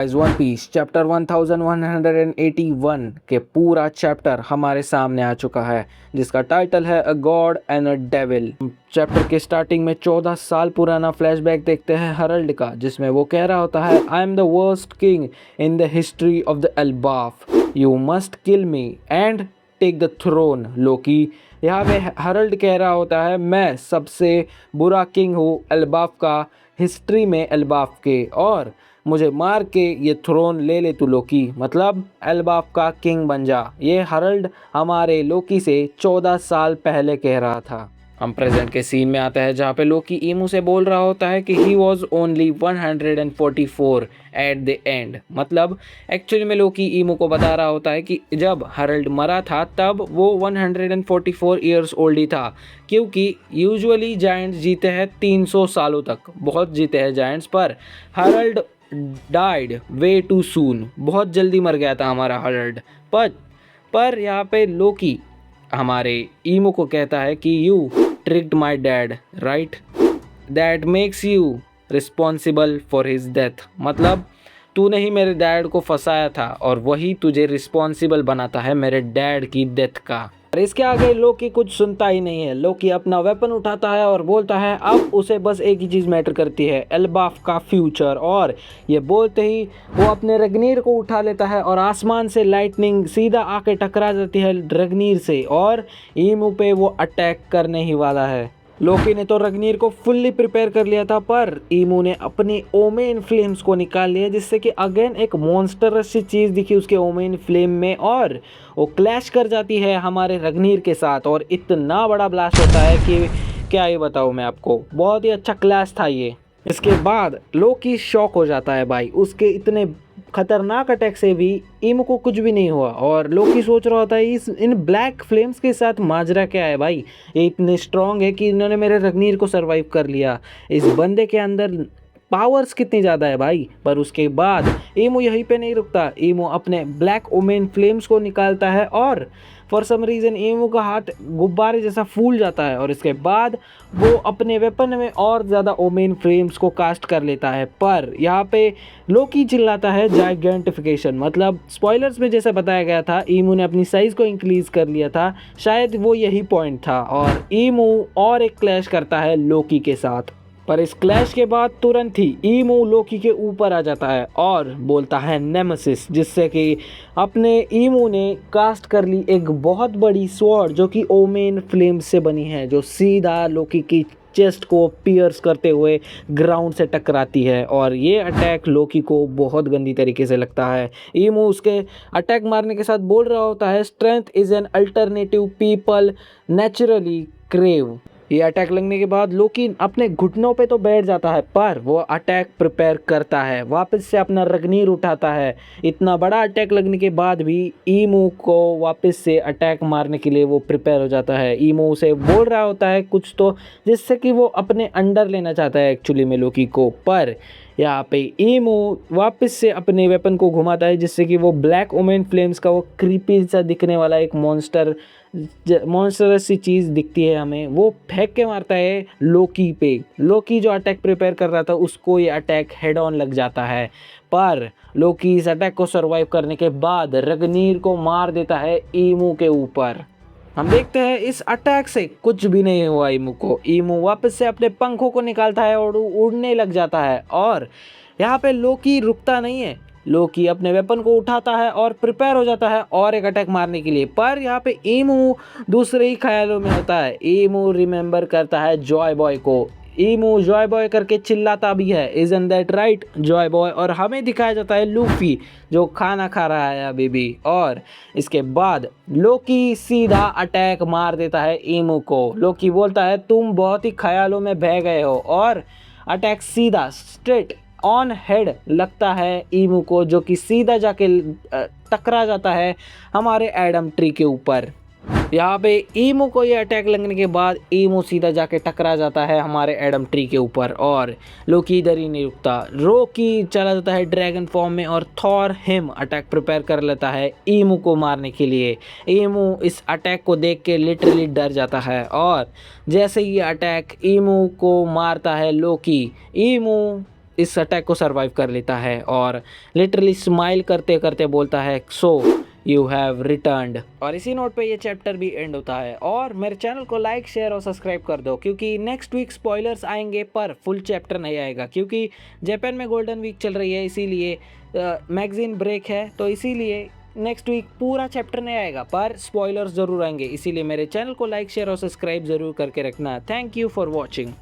One piece chapter 1181 के पूरा chapter हमारे सामने आ चुका है, जिसका टाइटल है a god and a devil. Chapter के स्टार्टिंग में 14 साल पुराना फ्लैशबैक देखते हैं हरल्ड का, जिसमें वो कह रहा होता है I am the worst king in the history of the Elbaf, you must kill me and take the throne Loki. यहाँ पे हरल्ड कह रहा होता है मैं सबसे बुरा किंग हूँ एल्बाफ का, हिस्ट्री में एल्बाफ के, और मुझे मार के ये थ्रोन ले ले तू लोकी, मतलब एल्बाफ का किंग बन जा। ये हरल्ड हमारे लोकी से 14 साल पहले कह रहा था। हम प्रेजेंट के सीन में आते हैं जहाँ पे लोकी ईमू से बोल रहा होता है कि he was only 144 at the end, मतलब एक्चुअली में लोकी ईमू को बता रहा होता है कि जब हरल्ड मरा था तब वो 144 ईयर्स ओल्ड ही था, क्योंकि यूजुअली जायंट्स जीते हैं 300 सालों तक, बहुत जीते हैं जायंट्स, पर Herald died way too soon, बहुत जल्दी मर गया था हमारा हरल्ड। पर यहाँ पे लोकी हमारे ईमो को कहता है कि you tricked my dad right, that makes you responsible for his death, मतलब तूने ही मेरे डैड को फंसाया था और वही तुझे रिस्पॉन्सिबल बनाता है मेरे डैड की डेथ का। और इसके आगे लोकी कुछ सुनता ही नहीं है। लोकी अपना वेपन उठाता है और बोलता है अब उसे बस एक ही चीज़ मैटर करती है, एल्बाफ का फ्यूचर। और ये बोलते ही वो अपने रग्नीर को उठा लेता है और आसमान से लाइटनिंग सीधा आके टकरा जाती है रग्नीर से, और ईमू पे वो अटैक करने ही वाला है। लोकी ने तो रग्नीर को फुल्ली प्रिपेयर कर लिया था, पर ईमू ने अपनी ओमेन फ्लेम्स को निकाल लिया, जिससे कि अगेन एक मॉन्स्टरस सी चीज़ दिखी उसके ओमेन फ्लेम में, और वो क्लैश कर जाती है हमारे रग्नीर के साथ, और इतना बड़ा ब्लास्ट होता है कि क्या ही बताऊँ मैं आपको, बहुत ही अच्छा क्लैश था ये। इसके बाद लोकी शॉक हो जाता है भाई, उसके इतने खतरनाक अटैक से भी ईमू को कुछ भी नहीं हुआ, और लोकी सोच रहा होता है इस इन ब्लैक फ्लेम्स के साथ माजरा क्या है भाई, ये इतने स्ट्रांग है कि इन्होंने मेरे रग्नीर को सरवाइव कर लिया, इस बंदे के अंदर पावर्स कितनी ज़्यादा है भाई। पर उसके बाद ईमू यहीं पे नहीं रुकता, ईमू अपने ब्लैक ओमेन फ्लेम्स को निकालता है और फॉर सम रीज़न ईमू का हाथ गुब्बारे जैसा फूल जाता है, और इसके बाद वो अपने वेपन में और ज़्यादा ओमेन फ्लेम्स को कास्ट कर लेता है। पर यहाँ पे लोकी चिल्लाता है जाइगेंटिफिकेशन, मतलब स्पॉयलर्स में जैसे बताया गया था ईमू ने अपनी साइज़ को इंक्रीज कर लिया था, शायद वो यही पॉइंट था, और ईमू और एक क्लैश करता है लोकी के साथ। पर इस क्लैश के बाद तुरंत ही ईमू लोकी के ऊपर आ जाता है और बोलता है नेमेसिस, जिससे कि अपने ईमू ने कास्ट कर ली एक बहुत बड़ी स्वॉर्ड जो कि ओमेन फ्लेम से बनी है, जो सीधा लोकी की चेस्ट को पियर्स करते हुए ग्राउंड से टकराती है, और ये अटैक लोकी को बहुत गंदी तरीके से लगता है। ईमू उसके अटैक मारने के साथ बोल रहा होता है strength is an alternative people naturally crave. ये अटैक लगने के बाद लोकी अपने घुटनों पे तो बैठ जाता है, पर वो अटैक प्रिपेयर करता है, वापस से अपना रग्नीर उठाता है। इतना बड़ा अटैक लगने के बाद भी ईमू को वापस से अटैक मारने के लिए वो प्रिपेयर हो जाता है। ईमू उसे बोल रहा होता है कुछ तो, जिससे कि वो अपने अंडर लेना चाहता है एक्चुअली में लोकी को, पर यहाँ पे ईमू वापस से अपने वेपन को घुमाता है, जिससे कि वो ब्लैक ओमेन फ्लेम्स का वो क्रीपी सा दिखने वाला एक मॉन्स्टरस सी चीज़ दिखती है हमें, वो फेंक के मारता है लोकी पे। लोकी जो अटैक प्रिपेयर कर रहा था उसको ये अटैक हेड ऑन लग जाता है, पर लोकी इस अटैक को सरवाइव करने के बाद रग्नीर को मार देता है ईमू के ऊपर। हम देखते हैं इस अटैक से कुछ भी नहीं हुआ ईमू को। ईमू वापस से अपने पंखों को निकालता है और उड़ने लग जाता है, और यहाँ पे लोकी रुकता नहीं है। लोकी अपने वेपन को उठाता है और प्रिपेयर हो जाता है और एक अटैक मारने के लिए, पर यहाँ पे ईमू दूसरे ही ख्यालों में होता है। ईमू रिमेंबर करता है जॉय बॉय को, ईमू जॉय बॉय करके चिल्लाता भी है isn't that right Joy boy, और हमें दिखाया जाता है लूफी जो खाना खा रहा है अभी भी। और इसके बाद लोकी सीधा अटैक मार देता है ईमू को। लोकी बोलता है तुम बहुत ही ख्यालों में बह गए हो, और अटैक सीधा स्ट्रेट ऑन हेड लगता है ईमू को, जो कि सीधा जाके टकरा जाता है हमारे एडम ट्री के ऊपर। यहाँ पे ईमू को ये अटैक लगने के बाद ईमू सीधा जाके टकरा जाता है हमारे एडम ट्री के ऊपर, और लोकी इधर ही नहीं रुकता। रोकी चला जाता है ड्रैगन फॉर्म में, और थॉर हिम अटैक प्रिपेयर कर लेता है ईमू को मारने के लिए। ईमू इस अटैक को देख के लिटरली डर जाता है, और जैसे ही अटैक ईमू को मारता है लोकी, ईमू इस अटैक को सर्वाइव कर लेता है और लिटरली स्माइल करते करते बोलता है सो यू हैव रिटर्न्ड। और इसी नोट पे ये चैप्टर भी एंड होता है। और मेरे चैनल को लाइक शेयर और सब्सक्राइब कर दो, क्योंकि नेक्स्ट वीक स्पॉयलर्स आएंगे पर फुल चैप्टर नहीं आएगा, क्योंकि जापान में गोल्डन वीक चल रही है, इसीलिए मैगजीन ब्रेक है, तो इसीलिए नेक्स्ट वीक पूरा चैप्टर नहीं आएगा पर स्पॉयलर्स ज़रूर आएंगे। इसीलिए मेरे चैनल को लाइक शेयर और सब्सक्राइब ज़रूर करके रखना। Thank you for watching.